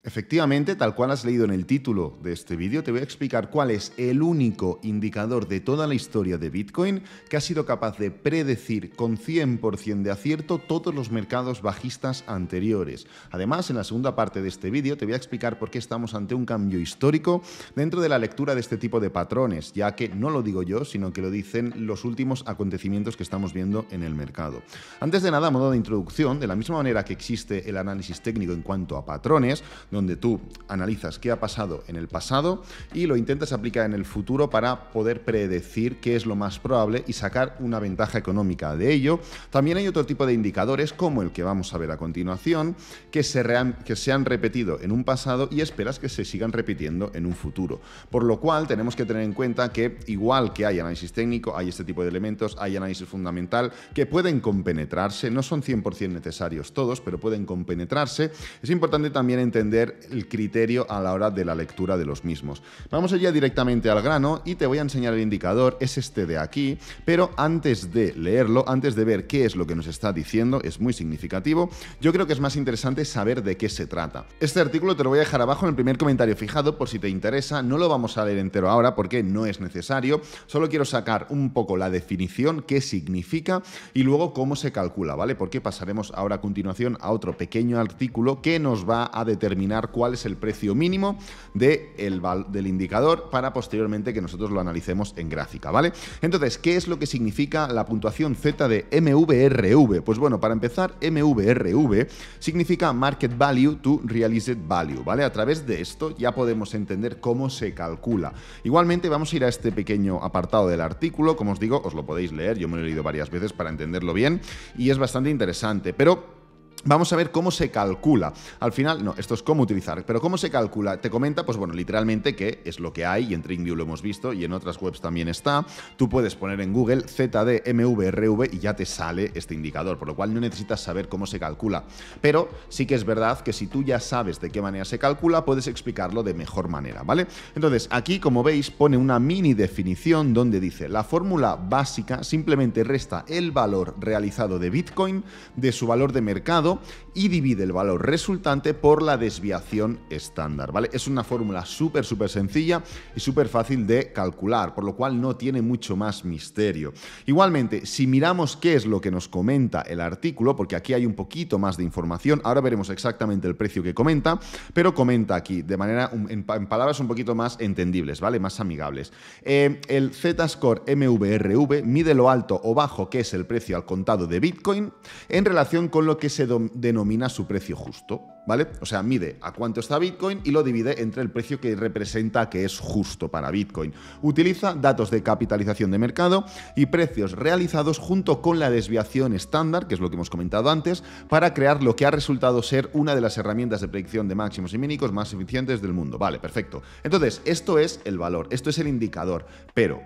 Efectivamente, tal cual has leído en el título de este vídeo, te voy a explicar cuál es el único indicador de toda la historia de Bitcoin que ha sido capaz de predecir con 100% de acierto todos los mercados bajistas anteriores. Además, en la segunda parte de este vídeo te voy a explicar por qué estamos ante un cambio histórico dentro de la lectura de este tipo de patrones, ya que no lo digo yo, sino que lo dicen los últimos acontecimientos que estamos viendo en el mercado. Antes de nada, a modo de introducción, de la misma manera que existe el análisis técnico en cuanto a patrones, donde tú analizas qué ha pasado en el pasado y lo intentas aplicar en el futuro para poder predecir qué es lo más probable y sacar una ventaja económica de ello. También hay otro tipo de indicadores, como el que vamos a ver a continuación, que se han repetido en un pasado y esperas que se sigan repitiendo en un futuro. Por lo cual tenemos que tener en cuenta que, igual que hay análisis técnico, hay este tipo de elementos, hay análisis fundamental, que pueden compenetrarse, no son 100% necesarios todos, pero pueden compenetrarse. Es importante también entender el criterio a la hora de la lectura de los mismos. Vamos allá directamente al grano y te voy a enseñar el indicador, es este de aquí, pero antes de leerlo, antes de ver qué es lo que nos está diciendo, es muy significativo, yo creo que es más interesante saber de qué se trata. Este artículo te lo voy a dejar abajo en el primer comentario fijado por si te interesa, no lo vamos a leer entero ahora porque no es necesario, solo quiero sacar un poco la definición, qué significa y luego cómo se calcula, ¿vale? Porque pasaremos ahora a continuación a otro pequeño artículo que nos va a determinar cuál es el precio mínimo del indicador para posteriormente que nosotros lo analicemos en gráfica, ¿vale? Entonces, ¿qué es lo que significa la puntuación Z de MVRV? Pues bueno, para empezar, MVRV significa Market Value to Realized Value, ¿vale? A través de esto ya podemos entender cómo se calcula. Igualmente, vamos a ir a este pequeño apartado del artículo, como os digo, os lo podéis leer, yo me lo he leído varias veces para entenderlo bien y es bastante interesante, pero vamos a ver cómo se calcula. Al final, no, esto es cómo utilizar, pero cómo se calcula. Te comenta, pues bueno, literalmente que es lo que hay, y en TradingView lo hemos visto, y en otras webs también está. Tú puedes poner en Google ZDMVRV y ya te sale este indicador, por lo cual no necesitas saber cómo se calcula. Pero sí que es verdad que si tú ya sabes de qué manera se calcula, puedes explicarlo de mejor manera, ¿vale? Entonces, aquí, como veis, pone una mini definición donde dice: la fórmula básica simplemente resta el valor realizado de Bitcoin de su valor de mercado y divide el valor resultante por la desviación estándar, ¿vale? Es una fórmula súper sencilla y súper fácil de calcular, por lo cual no tiene mucho más misterio. Igualmente, si miramos qué es lo que nos comenta el artículo, porque aquí hay un poquito más de información, ahora veremos exactamente el precio que comenta, pero comenta aquí de manera, en palabras un poquito más entendibles, ¿vale? Más amigables. El Z-Score MVRV mide lo alto o bajo que es el precio al contado de Bitcoin en relación con lo que se denomina su precio justo, ¿vale? O sea, mide a cuánto está Bitcoin y lo divide entre el precio que representa que es justo para Bitcoin. Utiliza datos de capitalización de mercado y precios realizados junto con la desviación estándar, que es lo que hemos comentado antes, para crear lo que ha resultado ser una de las herramientas de predicción de máximos y mínimos más eficientes del mundo. Vale, perfecto. Entonces, esto es el valor, esto es el indicador, pero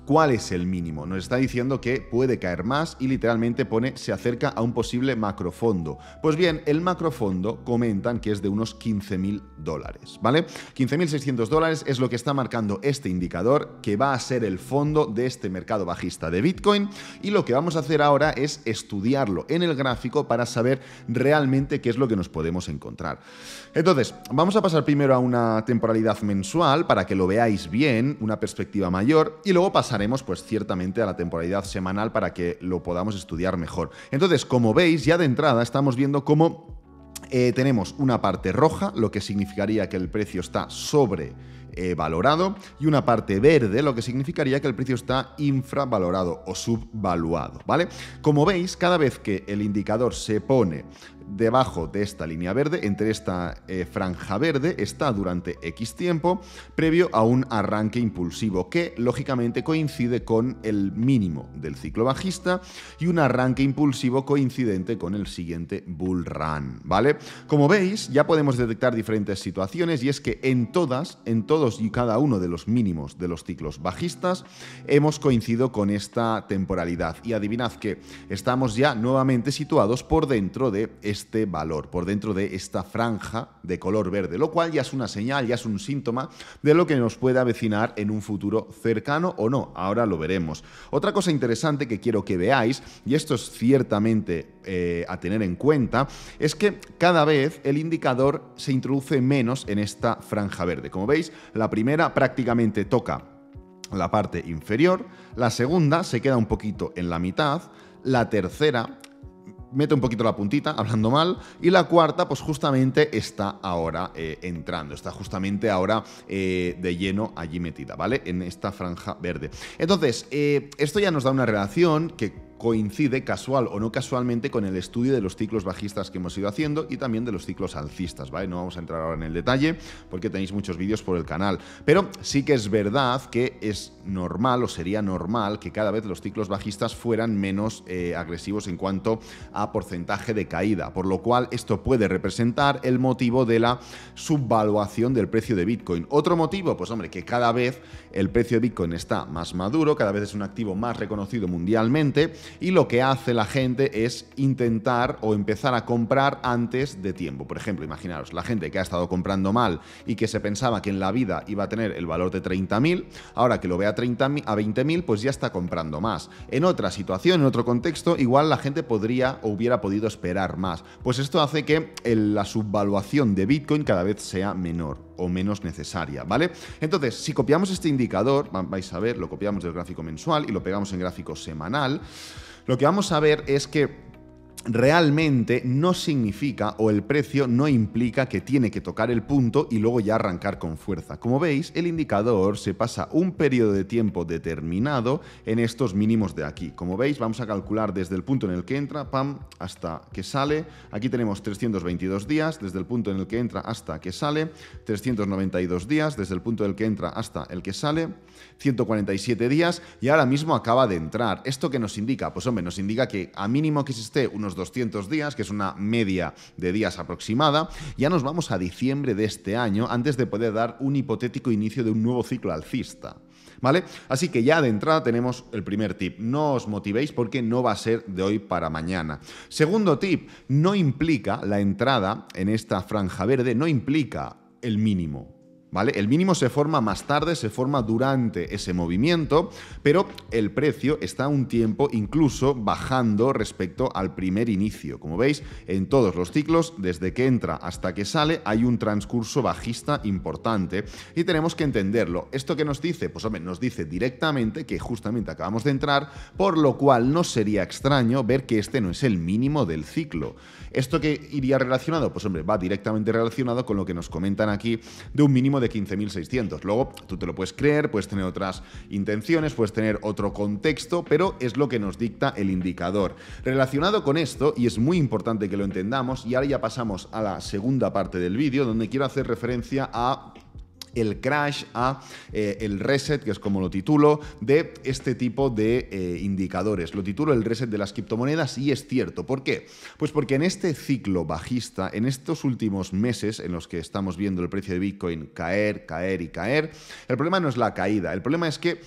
¿cuál es el mínimo? Nos está diciendo que puede caer más y literalmente pone se acerca a un posible macrofondo. Pues bien, el macrofondo comentan que es de unos $15.000, ¿vale? $15.600 es lo que está marcando este indicador, que va a ser el fondo de este mercado bajista de Bitcoin, y lo que vamos a hacer ahora es estudiarlo en el gráfico para saber realmente qué es lo que nos podemos encontrar. Entonces, vamos a pasar primero a una temporalidad mensual para que lo veáis bien, una perspectiva mayor, y luego pasaremos pues ciertamente a la temporalidad semanal para que lo podamos estudiar mejor. Entonces, como veis, ya de entrada estamos viendo cómo tenemos una parte roja, lo que significaría que el precio está sobrevalorado, y una parte verde, lo que significaría que el precio está infravalorado o subvaluado, ¿vale? Como veis, cada vez que el indicador se pone debajo de esta línea verde, entre esta franja verde, está durante X tiempo previo a un arranque impulsivo que lógicamente coincide con el mínimo del ciclo bajista y un arranque impulsivo coincidente con el siguiente bull run, ¿vale? Como veis, ya podemos detectar diferentes situaciones, y es que en todos y cada uno de los mínimos de los ciclos bajistas hemos coincidido con esta temporalidad, y adivinad que estamos ya nuevamente situados por dentro de este valor, por dentro de esta franja de color verde, lo cual ya es una señal, ya es un síntoma de lo que nos puede avecinar en un futuro cercano o no. Ahora lo veremos. Otra cosa interesante que quiero que veáis, y esto es ciertamente a tener en cuenta, es que cada vez el indicador se introduce menos en esta franja verde. Como veis, la primera prácticamente toca la parte inferior, la segunda se queda un poquito en la mitad, la tercera mete un poquito la puntita, hablando mal, y la cuarta pues justamente está ahora entrando, está justamente ahora de lleno allí metida, ¿vale? En esta franja verde. Entonces, esto ya nos da una relación que coincide casual o no casualmente con el estudio de los ciclos bajistas que hemos ido haciendo y también de los ciclos alcistas, ¿vale? No vamos a entrar ahora en el detalle porque tenéis muchos vídeos por el canal, pero sí que es verdad que es normal o sería normal que cada vez los ciclos bajistas fueran menos agresivos en cuanto a porcentaje de caída, por lo cual esto puede representar el motivo de la subvaluación del precio de Bitcoin. Otro motivo, pues hombre, que cada vez el precio de Bitcoin está más maduro, cada vez es un activo más reconocido mundialmente, y lo que hace la gente es intentar o empezar a comprar antes de tiempo. Por ejemplo, imaginaros, la gente que ha estado comprando mal y que se pensaba que en la vida iba a tener el valor de 30.000, ahora que lo ve a 20.000, pues ya está comprando más. En otra situación, en otro contexto, igual la gente podría o hubiera podido esperar más. Pues esto hace que la subvaluación de Bitcoin cada vez sea menor o menos necesaria, ¿vale? Entonces, si copiamos este indicador, vais a ver, lo copiamos del gráfico mensual y lo pegamos en gráfico semanal, lo que vamos a ver es que realmente no significa o el precio no implica que tiene que tocar el punto y luego ya arrancar con fuerza. Como veis, el indicador se pasa un periodo de tiempo determinado en estos mínimos de aquí. Como veis, vamos a calcular desde el punto en el que entra, pam, hasta que sale. Aquí tenemos 322 días, desde el punto en el que entra hasta que sale, 392 días, desde el punto en el que entra hasta el que sale, 147 días y ahora mismo acaba de entrar. ¿Esto qué nos indica? Pues hombre, nos indica que a mínimo que se esté unos 200 días, que es una media de días aproximada, ya nos vamos a diciembre de este año antes de poder dar un hipotético inicio de un nuevo ciclo alcista, ¿vale? Así que ya de entrada tenemos el primer tip. No os motivéis porque no va a ser de hoy para mañana. Segundo tip, no implica la entrada en esta franja verde, no implica el mínimo, ¿vale? El mínimo se forma más tarde, se forma durante ese movimiento, pero el precio está un tiempo incluso bajando respecto al primer inicio. Como veis, en todos los ciclos, desde que entra hasta que sale, hay un transcurso bajista importante y tenemos que entenderlo. ¿Esto qué nos dice? Pues hombre, nos dice directamente que justamente acabamos de entrar, por lo cual no sería extraño ver que este no es el mínimo del ciclo. ¿Esto qué iría relacionado? Pues hombre, va directamente relacionado con lo que nos comentan aquí de un mínimo de 15.600. Luego tú te lo puedes creer, puedes tener otras intenciones, puedes tener otro contexto, pero es lo que nos dicta el indicador. Relacionado con esto, y es muy importante que lo entendamos, y ahora ya pasamos a la segunda parte del vídeo, donde quiero hacer referencia a el crash, a el reset, que es como lo titulo, de este tipo de indicadores. Lo titulo el reset de las criptomonedas y es cierto. ¿Por qué? Pues porque en este ciclo bajista, en estos últimos meses en los que estamos viendo el precio de Bitcoin caer, caer y caer, el problema no es la caída, el problema es que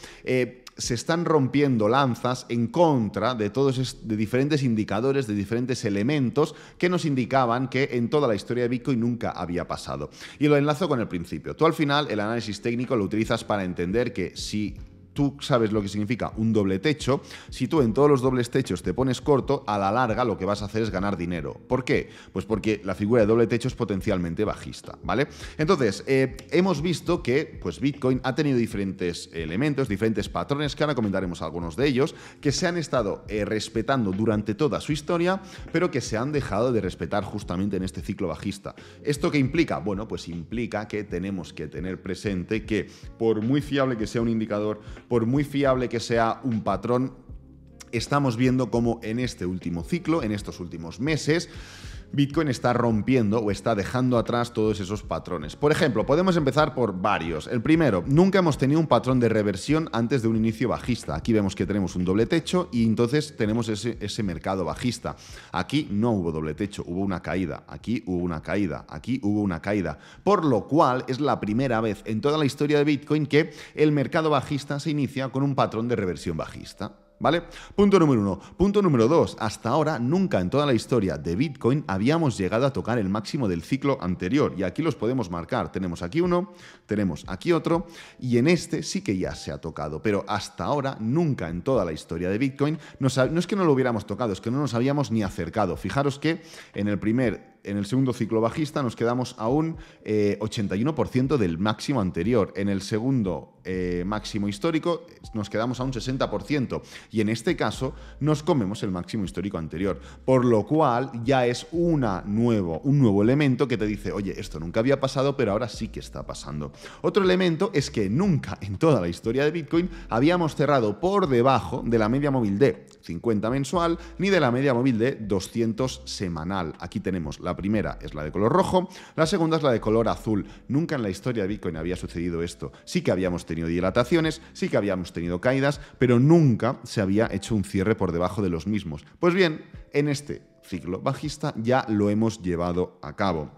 se están rompiendo lanzas en contra de de diferentes indicadores, de diferentes elementos que nos indicaban que en toda la historia de Bitcoin nunca había pasado. Y lo enlazo con el principio. Tú al final el análisis técnico lo utilizas para entender que si tú sabes lo que significa un doble techo, si tú en todos los dobles techos te pones corto, a la larga lo que vas a hacer es ganar dinero. ¿Por qué? Pues porque la figura de doble techo es potencialmente bajista, ¿vale? Entonces, hemos visto que pues Bitcoin ha tenido diferentes elementos, diferentes patrones, que ahora comentaremos algunos de ellos, que se han estado respetando durante toda su historia, pero que se han dejado de respetar justamente en este ciclo bajista. ¿Esto qué implica? Bueno, pues implica que tenemos que tener presente que por muy fiable que sea un indicador, por muy fiable que sea un patrón, estamos viendo cómo en este último ciclo, en estos últimos meses, Bitcoin está rompiendo o está dejando atrás todos esos patrones. Por ejemplo, podemos empezar por varios. El primero, nunca hemos tenido un patrón de reversión antes de un inicio bajista. Aquí vemos que tenemos un doble techo y entonces tenemos ese mercado bajista. Aquí no hubo doble techo, hubo una caída. Aquí hubo una caída. Aquí hubo una caída. Por lo cual es la primera vez en toda la historia de Bitcoin que el mercado bajista se inicia con un patrón de reversión bajista. ¿Vale? Punto número 1. Punto número 2. Hasta ahora, nunca en toda la historia de Bitcoin habíamos llegado a tocar el máximo del ciclo anterior. Y aquí los podemos marcar. Tenemos aquí uno, tenemos aquí otro, y en este sí que ya se ha tocado. Pero hasta ahora, nunca en toda la historia de Bitcoin, no es que no lo hubiéramos tocado, es que no nos habíamos ni acercado. Fijaros que en el segundo ciclo bajista nos quedamos a un 81% del máximo anterior. En el segundo máximo histórico nos quedamos a un 60%. Y en este caso nos comemos el máximo histórico anterior. Por lo cual ya es un nuevo elemento que te dice, oye, esto nunca había pasado, pero ahora sí que está pasando. Otro elemento es que nunca en toda la historia de Bitcoin habíamos cerrado por debajo de la media móvil de 50 mensual ni de la media móvil de 200 semanal. Aquí tenemos la primera es la de color rojo, la segunda es la de color azul. Nunca en la historia de Bitcoin había sucedido esto. Sí que habíamos tenido dilataciones, sí que habíamos tenido caídas, pero nunca se había hecho un cierre por debajo de los mismos. Pues bien, en este ciclo bajista ya lo hemos llevado a cabo.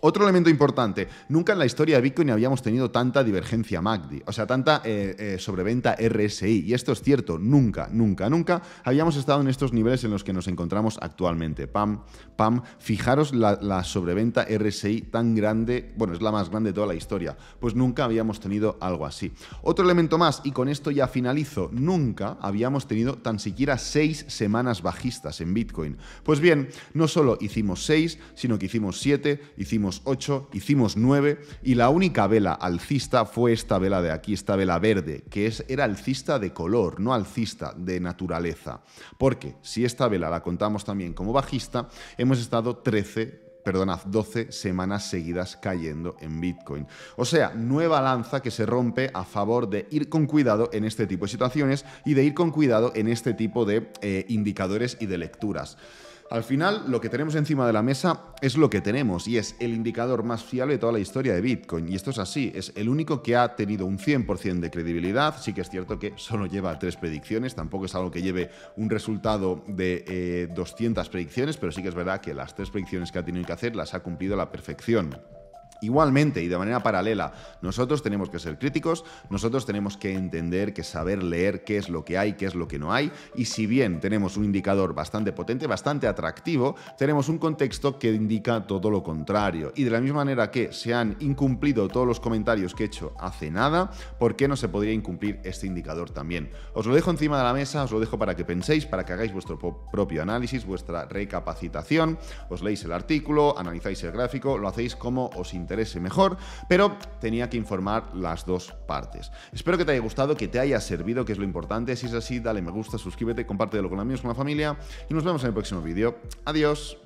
Otro elemento importante, nunca en la historia de Bitcoin habíamos tenido tanta divergencia MACD, o sea, tanta sobreventa RSI. Y esto es cierto, nunca habíamos estado en estos niveles en los que nos encontramos actualmente. Fijaros la sobreventa RSI tan grande, bueno, es la más grande de toda la historia. Pues nunca habíamos tenido algo así. Otro elemento más, y con esto ya finalizo, nunca habíamos tenido tan siquiera 6 semanas bajistas en Bitcoin. Pues bien, no solo hicimos 6, sino que hicimos 7, hicimos 8, hicimos 9 y la única vela alcista fue esta vela de aquí, esta vela verde, que era alcista de color, no alcista de naturaleza. Porque si esta vela la contamos también como bajista, hemos estado 12 semanas seguidas cayendo en Bitcoin. O sea, nueva lanza que se rompe a favor de ir con cuidado en este tipo de situaciones y de ir con cuidado en este tipo de indicadores y de lecturas. Al final, lo que tenemos encima de la mesa es lo que tenemos y es el indicador más fiable de toda la historia de Bitcoin. Y esto es así, es el único que ha tenido un 100% de credibilidad. Sí que es cierto que solo lleva 3 predicciones, tampoco es algo que lleve un resultado de 200 predicciones, pero sí que es verdad que las 3 predicciones que ha tenido que hacer las ha cumplido a la perfección. Igualmente y de manera paralela, nosotros tenemos que ser críticos, nosotros tenemos que entender, que saber leer qué es lo que hay, qué es lo que no hay, y si bien tenemos un indicador bastante potente, bastante atractivo, tenemos un contexto que indica todo lo contrario. Y de la misma manera que se han incumplido todos los comentarios que he hecho hace nada, ¿por qué no se podría incumplir este indicador también? Os lo dejo encima de la mesa, os lo dejo para que penséis, para que hagáis vuestro propio análisis, vuestra recapacitación, os leéis el artículo, analizáis el gráfico, lo hacéis como os interese mejor, pero tenía que informar las dos partes. Espero que te haya gustado, que te haya servido, que es lo importante. Si es así, dale me gusta, suscríbete, compártelo con amigos, con la familia y nos vemos en el próximo vídeo. Adiós.